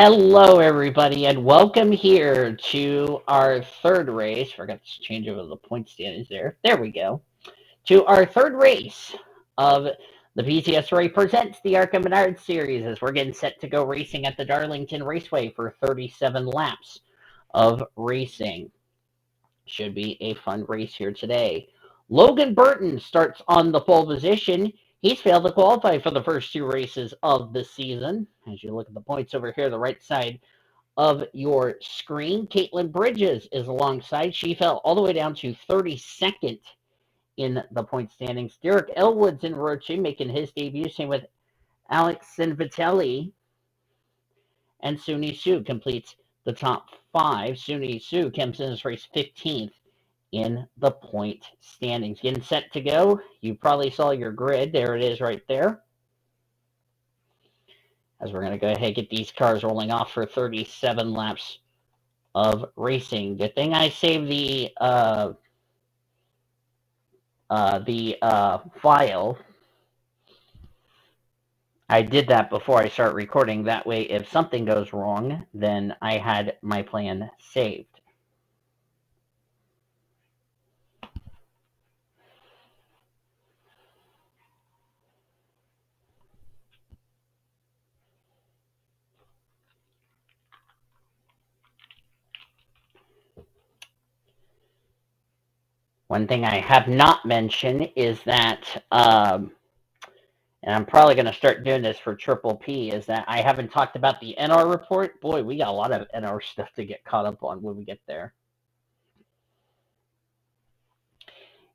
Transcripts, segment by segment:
Hello, everybody, and welcome here to our third race. Forgot to change over the point standings there. There we go. To our third race of the PTS presents the ARCA Menards series as we're getting set to go racing at the Darlington Raceway for 37 laps of racing. Should be a fun race here today. Logan Burton starts on the pole position. He's failed to qualify for the first two races of the season. As you look at the points over here, the right side of your screen. Caitlin Bridges is alongside. She fell all the way down to 32nd in the point standings. Derek Elwood's in row two, making his debut. Same with Alex Sinvitelli. And Suni Su completes the top five. Suni Su comes in as race 15th in the point standings. Getting set to go. You probably saw your grid. There it is right there. As we're going to go ahead and get these cars rolling off for 37 laps of racing. Good thing I saved the file. I did that before I start recording. That way, if something goes wrong, then I had my plan saved. One thing I have not mentioned is that, and I'm probably going to start doing this for Triple P, is that I haven't talked about the NR report. Boy, we got a lot of NR stuff to get caught up on when we get there.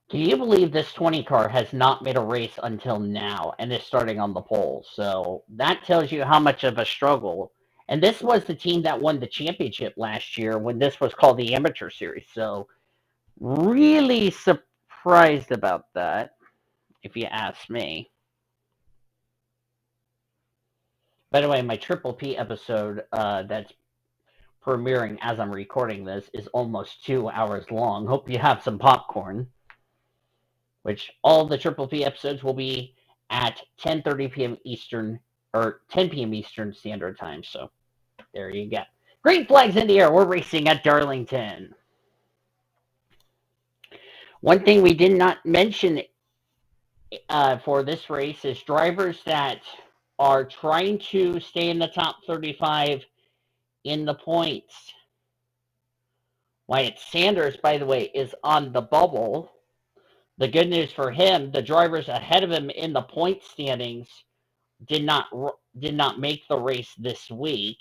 Can you believe this 20 car has not made a race until now and is starting on the pole? So that tells you how much of a struggle. And this was the team that won the championship last year when this was called the Amateur Series. So really surprised about that, if you ask me. By the way, my Triple P episode that's premiering as I'm recording this is almost 2 hours long. Hope you have some popcorn. Which all the Triple P episodes will be at 10:30 p.m. Eastern, or 10 p.m. Eastern Standard Time. So there you go. Green flags in the air. We're racing at Darlington. One thing we did not mention for this race is drivers that are trying to stay in the top 35 in the points. Wyatt Sanders, by the way, is on the bubble. The good news for him, the drivers ahead of him in the point standings did not make the race this week.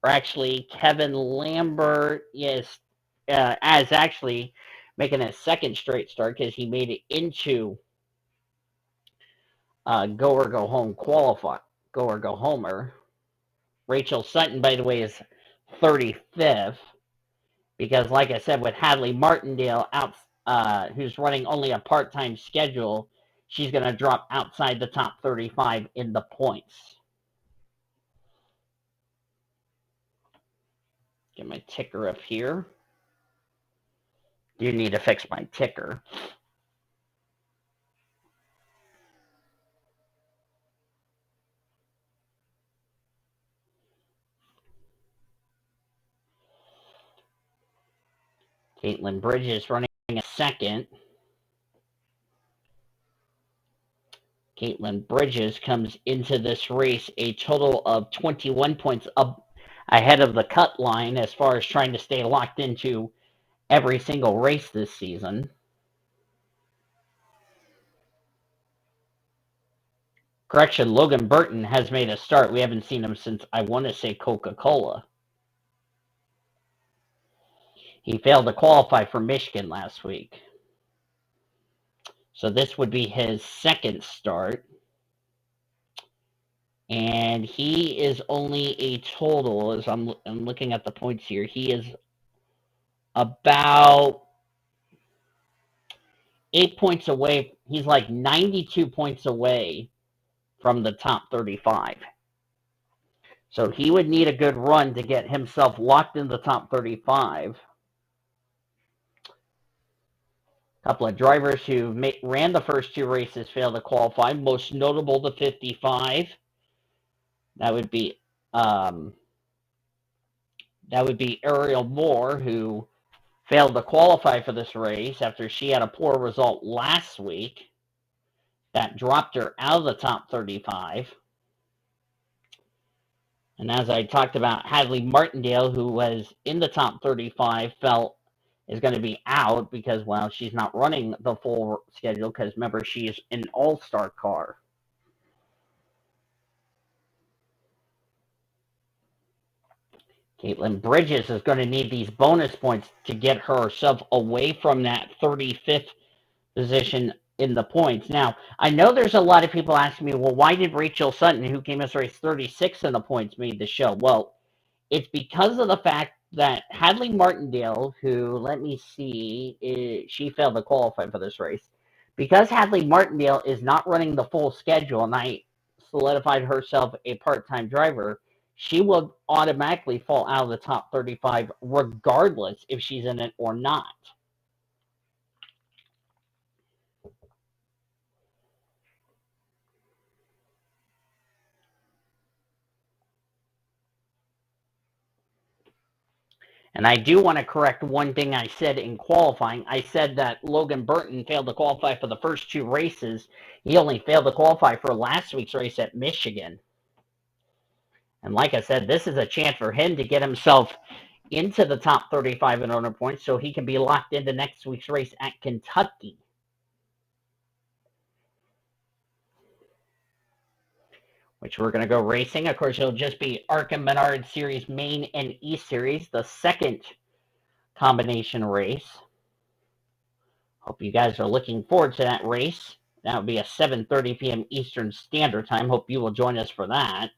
Or actually, Kevin Lambert is actually making a second straight start because he made it into go or go home go or go homer. Rachel Sutton, by the way, is 35th because, like I said, with Hadley Martindale out, who's running only a part-time schedule, she's going to drop outside the top 35 in the points. Get my ticker up here. You need to fix my ticker. Caitlin Bridges running a second. Caitlin Bridges comes into this race a total of 21 points up ahead of the cut line as far as trying to stay locked into every single race this season. Correction, Logan Burton has made a start. We haven't seen him since, I want to say, Coca-Cola. He failed to qualify for Michigan last week. So this would be his second start. And he is only a total, as I'm looking at the points here, he is about 8 points away. He's like 92 points away from the top 35. So he would need a good run to get himself locked in the top 35. A couple of drivers who ran the first two races failed to qualify. Most notable, the 55. That would be That would be Ariel Moore, who failed to qualify for this race after she had a poor result last week. That dropped her out of the top 35. And as I talked about, Hadley Martindale, who was in the top 35, is going to be out because, well, she's not running the full schedule because, remember, she is an all-star car. Caitlin Bridges is going to need these bonus points to get herself away from that 35th position in the points. Now, I know there's a lot of people asking me, well, why did Rachel Sutton, who came as race 36 in the points, made the show? Well, it's because of the fact that Hadley Martindale, who, let me see, she failed to qualify for this race. Because Hadley Martindale is not running the full schedule, and I solidified herself a part-time driver, she will automatically fall out of the top 35 regardless if she's in it or not. And I do want to correct one thing I said in qualifying. I said that Logan Burton failed to qualify for the first two races. He only failed to qualify for last week's race at Michigan. And like I said, this is a chance for him to get himself into the top 35 in owner points so he can be locked into next week's race at Kentucky. Which we're going to go racing. Of course, it'll just be ARCA Menards Series Main and East Series, the second combination race. Hope you guys are looking forward to that race. That will be a 7:30 p.m. Eastern Standard Time. Hope you will join us for that.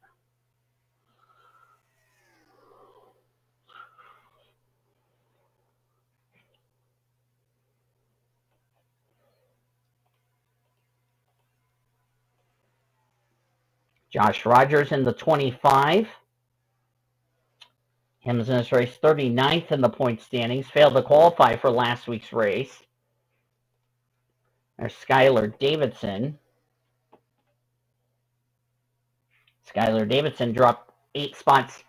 Josh Rogers in the 25. Him's in this race 39th in the point standings. Failed to qualify for last week's race. There's Skylar Davidson. Skylar Davidson dropped 8 spots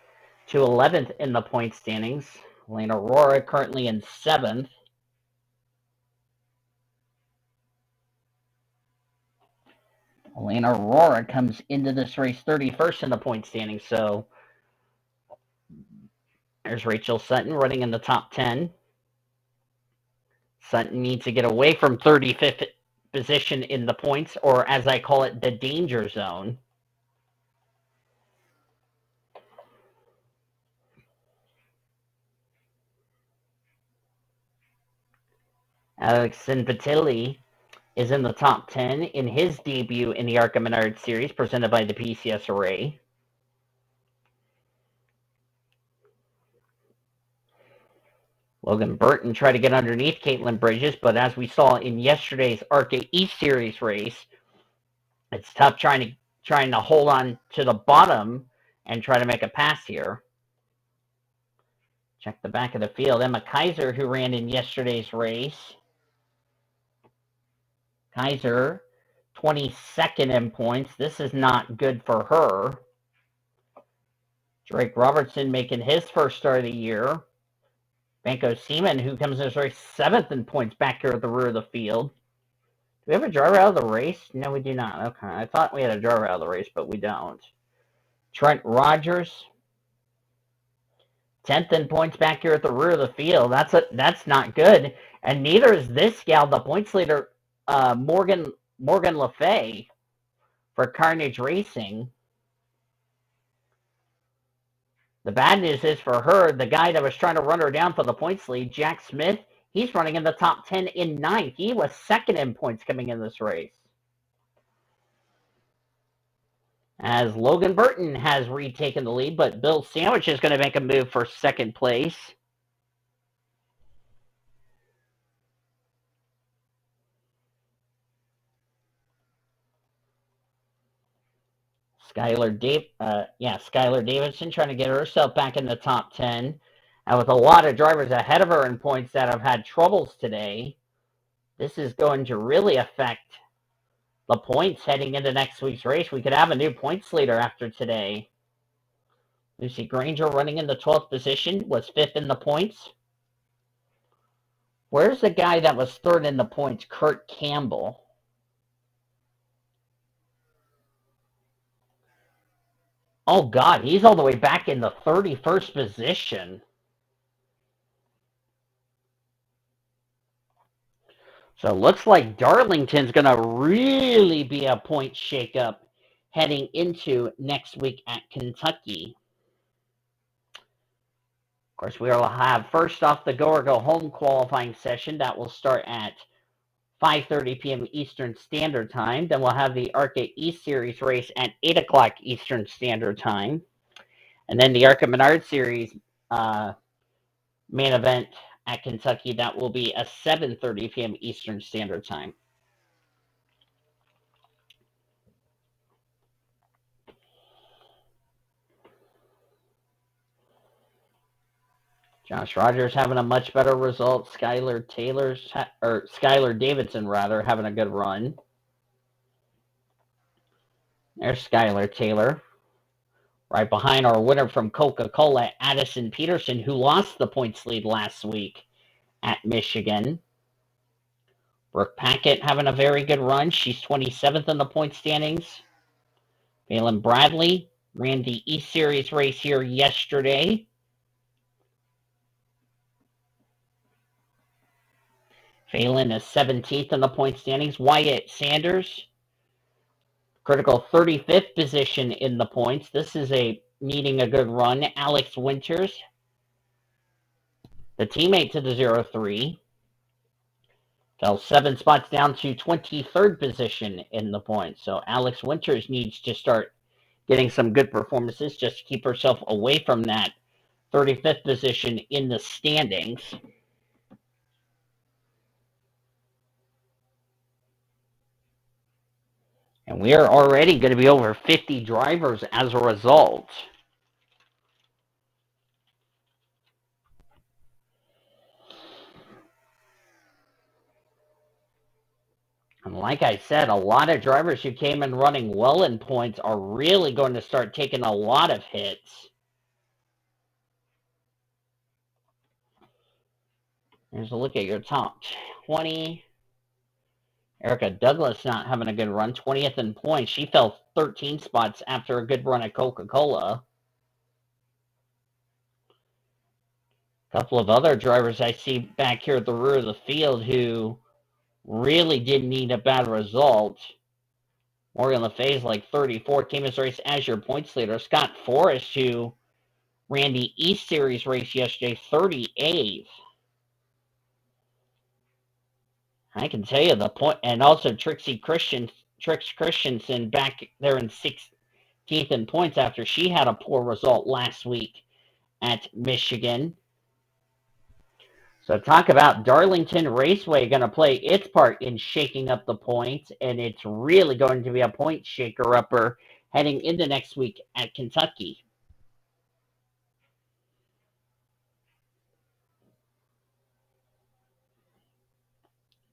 to 11th in the point standings. Elena Aurora currently in 7th. Elena Aurora comes into this race 31st in the point standings. So there's Rachel Sutton running in the top 10. Sutton needs to get away from 35th position in the points, or as I call it, the danger zone. Alexin Patilli is in the top 10 in his debut in the ARCA Menards Series presented by the PCS Array. Logan Burton tried to get underneath Caitlin Bridges, but as we saw in yesterday's ARCA East Series race, it's tough trying to hold on to the bottom and try to make a pass here. Check the back of the field. Emma Kaiser, who ran in yesterday's race. Kaiser, 22nd in points. This is not good for her. Drake Robertson making his first start of the year. Banco Seaman, who comes in this race 7th in points back here at the rear of the field. Do we have a driver out of the race? No, we do not. Okay. I thought we had a driver out of the race, but we don't. Trent Rogers, 10th in points back here at the rear of the field. That's not good. And neither is this gal, the points leader, Morgan Le Fay for Carnage Racing. The bad news is for her, the guy that was trying to run her down for the points lead, Jack Smith, he's running in the top 10 in 9th. He was 2nd in points coming in this race. As Logan Burton has retaken the lead, but Bill Sandwich is going to make a move for 2nd place. Skylar Davidson trying to get herself back in the top 10. And with a lot of drivers ahead of her in points that have had troubles today, this is going to really affect the points heading into next week's race. We could have a new points leader after today. Lucy Granger running in the 12th position, was 5th in the points. Where's the guy that was 3rd in the points? Kurt Campbell. Oh, God, he's all the way back in the 31st position. So it looks like Darlington's going to really be a point shakeup heading into next week at Kentucky. Of course, we will have first off the go or go home qualifying session that will start at 5:30 p.m. Eastern Standard Time. Then we'll have the ARCA East Series race at 8 o'clock Eastern Standard Time. And then the ARCA Menards Series main event at Kentucky, that will be at 7:30 p.m. Eastern Standard Time. Josh Rogers having a much better result. Skylar Davidson rather having a good run. There's Skylar Taylor. Right behind our winner from Coca-Cola, Addison Peterson, who lost the points lead last week at Michigan. Brooke Packett having a very good run. She's 27th in the point standings. Phelan Bradley ran the East Series race here yesterday. Phelan is 17th in the point standings. Wyatt Sanders, critical 35th position in the points. This is needing a good run. Alex Winters, the teammate to the 0-3, fell 7 spots down to 23rd position in the points. So Alex Winters needs to start getting some good performances just to keep herself away from that 35th position in the standings. And we are already going to be over 50 drivers as a result. And like I said, a lot of drivers who came in running well in points are really going to start taking a lot of hits. Here's a look at your top 20. Erica Douglas not having a good run, 20th in points. She fell 13 spots after a good run at Coca-Cola. A couple of other drivers I see back here at the rear of the field who really didn't need a bad result. Morgan LeFay's like 34, came as race as your points leader. Scott Forrest, who ran the East Series race yesterday, 38th. I can tell you the point, and also Trix Christensen back there in 16th in points after she had a poor result last week at Michigan. So talk about Darlington Raceway going to play its part in shaking up the points, and it's really going to be a point shaker-upper heading into next week at Kentucky.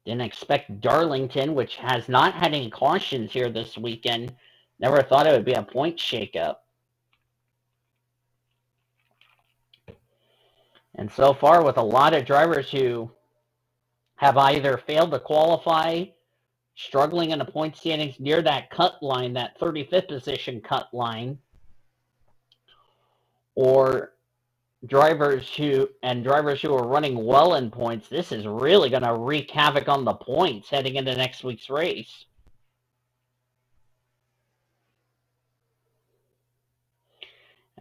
Didn't expect Darlington, which has not had any cautions here this weekend. Never thought it would be a point shakeup. And so far, with a lot of drivers who have either failed to qualify, struggling in the point standings near that cut line, that 35th position cut line, or drivers who are running well in points, this is really going to wreak havoc on the points heading into next week's race.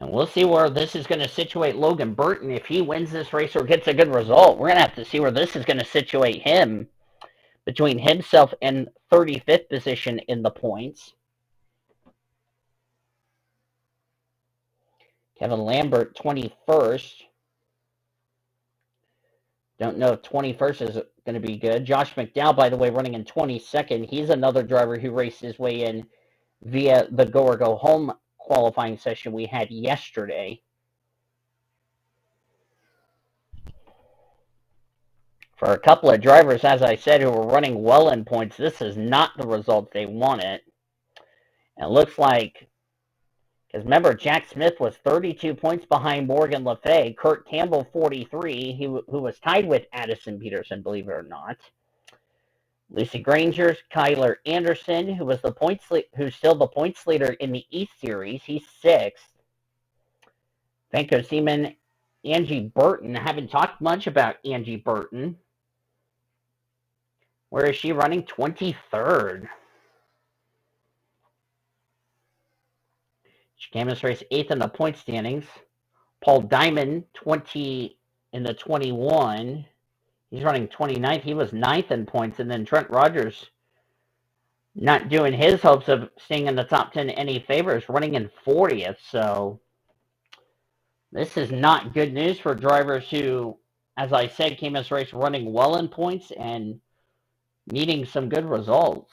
And we'll see where this is going to situate Logan Burton if he wins this race or gets a good result. We're going to have to see where this is going to situate him between himself and 35th position in the points. Kevin Lambert, 21st. Don't know if 21st is going to be good. Josh McDowell, by the way, running in 22nd. He's another driver who raced his way in via the go or go home qualifying session we had yesterday. For a couple of drivers, as I said, who were running well in points, this is not the result they wanted. And it looks like Because remember, Jack Smith was 32 points behind Morgan Le Fay. Kurt Campbell, 43, who was tied with Addison Peterson, believe it or not. Lucy Granger, Kyler Anderson, who's still the points leader in the East Series. He's 6th. Vanko Seaman, Angie Burton. I haven't talked much about Angie Burton. Where is she running? 23rd. She came this race 8th in the point standings. Paul Diamond, 20 in the 21. He's running 29th. He was 9th in points. And then Trent Rogers, not doing his hopes of staying in the top 10 any favors, running in 40th. So this is not good news for drivers who, as I said, came this race running well in points and needing some good results.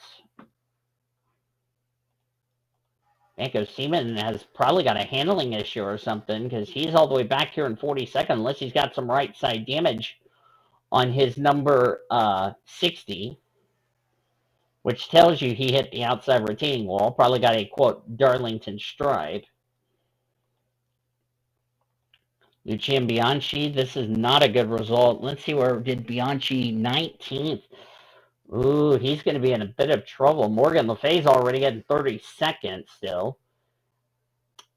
Vanko Seaman has probably got a handling issue or something because he's all the way back here in 42nd unless he's got some right side damage on his number 60, which tells you he hit the outside retaining wall. Probably got a, quote, Darlington stripe. Lucian Bianchi, this is not a good result. Let's see where did Bianchi 19th. Ooh, he's going to be in a bit of trouble. Morgan Le Fay's already getting 32nd still.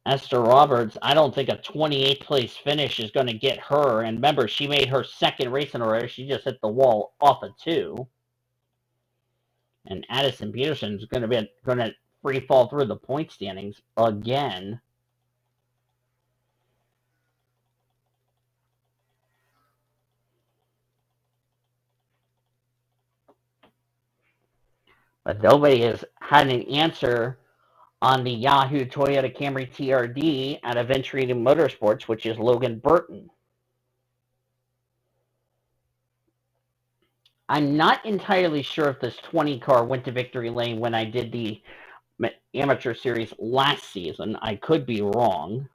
Esther Roberts, I don't think a 28th place finish is going to get her. And remember, she made her second race in a row. She just hit the wall off of 2. And Addison Peterson's going to free fall through the point standings again. But nobody has had an answer on the Yahoo Toyota Camry TRD out of Venturino Motorsports, which is Logan Burton. I'm not entirely sure if this 20 car went to victory lane when I did the amateur series last season. I could be wrong.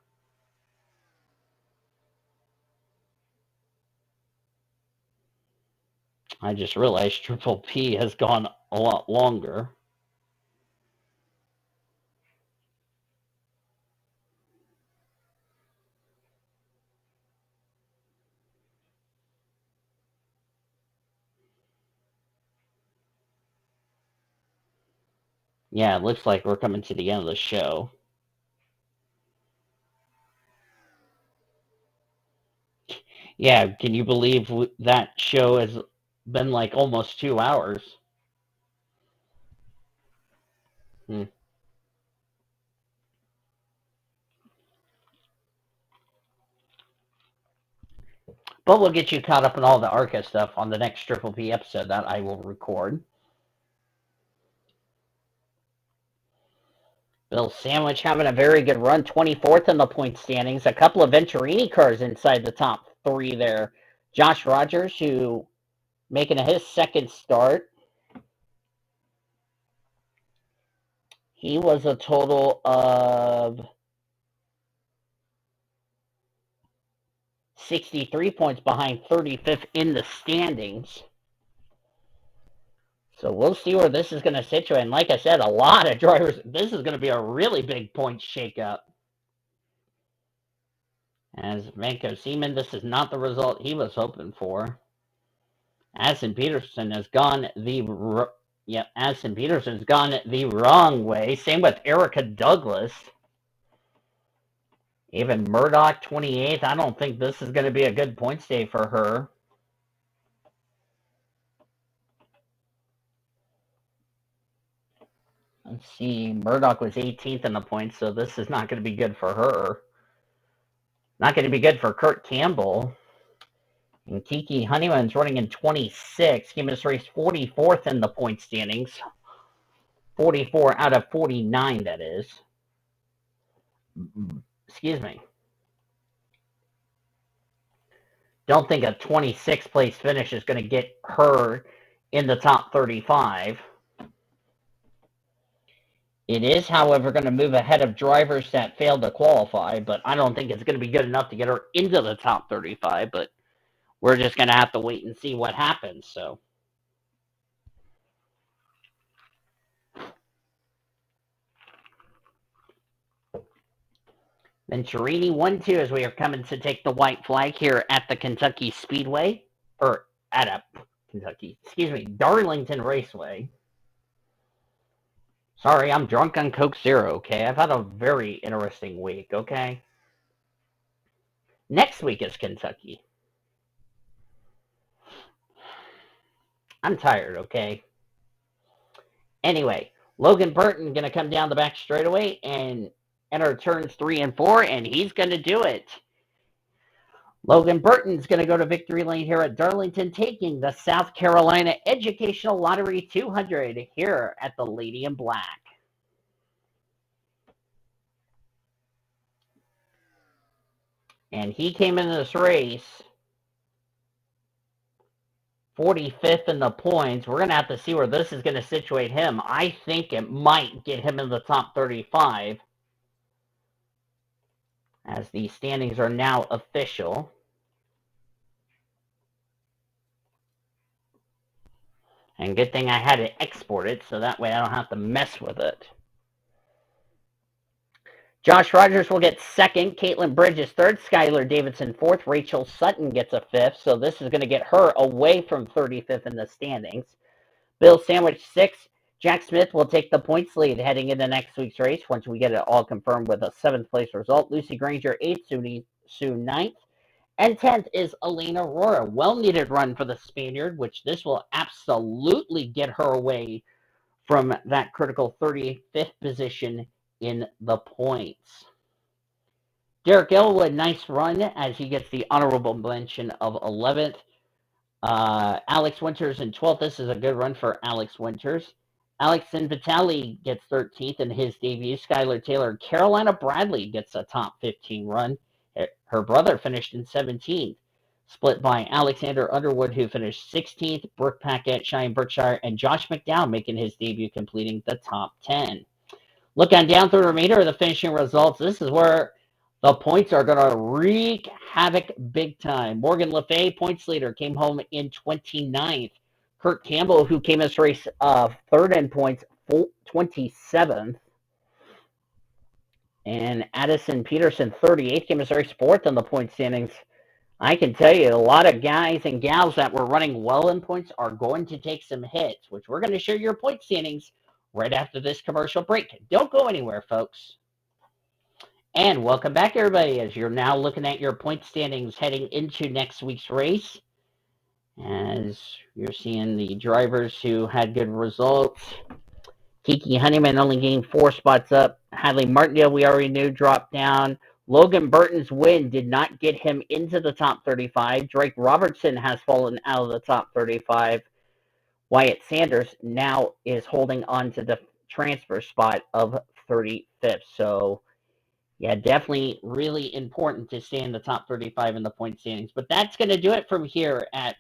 I just realized Triple P has gone a lot longer. Yeah, it looks like we're coming to the end of the show. Yeah, can you believe that show has been like almost 2 hours? Hmm. But we'll get you caught up on all the ARCA stuff on the next Triple P episode that I will record. Bill Sandwich having a very good run, 24th in the point standings. A couple of Venturini cars inside the top 3 there. Josh Rogers, who making his second start. He was a total of 63 points behind 35th in the standings. So we'll see where this is going to situate. And like I said, a lot of drivers. This is going to be a really big point shakeup. As Vanko Seaman, this is not the result he was hoping for. Addison Peterson's gone the wrong way. Same with Erica Douglas. Even Murdoch, 28th. I don't think this is going to be a good points day for her. Let's see. Murdoch was 18th in the points, so this is not going to be good for her. Not going to be good for Kurt Campbell. And Kiki Honeyman's running in 26th. He must race 44th in the point standings. 44 out of 49, that is. Excuse me. Don't think a 26th place finish is going to get her in the top 35. It is, however, going to move ahead of drivers that failed to qualify, but I don't think it's going to be good enough to get her into the top 35, but we're just going to have to wait and see what happens. So Venturini 1-2 as we are coming to take the white flag here at the Kentucky Speedway, or at Darlington Raceway. Sorry, I'm drunk on Coke Zero, okay? I've had a very interesting week, okay? Next week is Kentucky. I'm tired, okay? Anyway, Logan Burton going to come down the back straightaway and enter turns 3 and 4, and he's going to do it. Logan Burton's going to go to victory lane here at Darlington, taking the South Carolina Educational Lottery 200 here at the Lady in Black. And he came into this race 45th in the points. We're going to have to see where this is going to situate him. I think it might get him in the top 35, as the standings are now official. And good thing I had to export it, so that way I don't have to mess with it. Josh Rogers will get second. Caitlin Bridges third. Skylar Davidson fourth. Rachel Sutton gets a fifth, so this is going to get her away from 35th in the standings. Bill Sandwich sixth. Jack Smith will take the points lead heading into next week's race once we get it all confirmed with a 7th place result. Lucy Granger 8th. Sue 9th. And 10th is Elena Aurora. Well-needed run for the Spaniard, which this will absolutely get her away from that critical 35th position in the points. Derek Elwood, nice run as he gets the honorable mention of 11th. Alex Winters in 12th. This is a good run for Alex Winters. Alex Vitale gets 13th in his debut. Skylar Taylor. Carolina Bradley gets a top 15 run. Her brother finished in 17th. Split by Alexander Underwood, who finished 16th. Brooke Paquette, Cheyenne Berkshire, and Josh McDowell making his debut, completing the top 10. Looking down through the remainder of the finishing results, this is where the points are going to wreak havoc big time. Morgan Le Fay, points leader, came home in 29th. Kurt Campbell, who came as race third in points, 27th. And Addison Peterson, 38th, came as race fourth in the point standings. I can tell you, a lot of guys and gals that were running well in points are going to take some hits, which we're going to share your point standings right after this commercial break. Don't go anywhere, folks. And welcome back, everybody, as you're now looking at your point standings heading into next week's race. As you're seeing the drivers who had good results. Kiki Honeyman only gained 4 spots up. Hadley Martindale, we already knew, dropped down. Logan Burton's win did not get him into the top 35. Drake Robertson has fallen out of the top 35. Wyatt Sanders now is holding on to the transfer spot of 35th. So, yeah, definitely really important to stay in the top 35 in the point standings. But that's going to do it from here at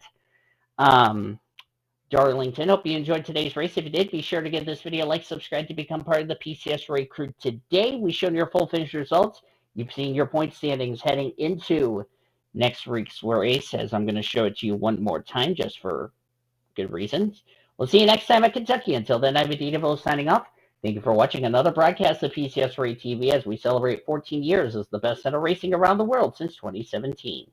Darlington. Hope you enjoyed today's race. If you did, be sure to give this video a like, subscribe to become part of the PCS Ray crew. Today, we showed your full finish results. You've seen your point standings heading into next week's race, as I'm going to show it to you one more time just for good reasons. We'll see you next time at Kentucky. Until then, I'm Aditya signing off. Thank you for watching another broadcast of PCS Ray TV as we celebrate 14 years as the best center racing around the world since 2017.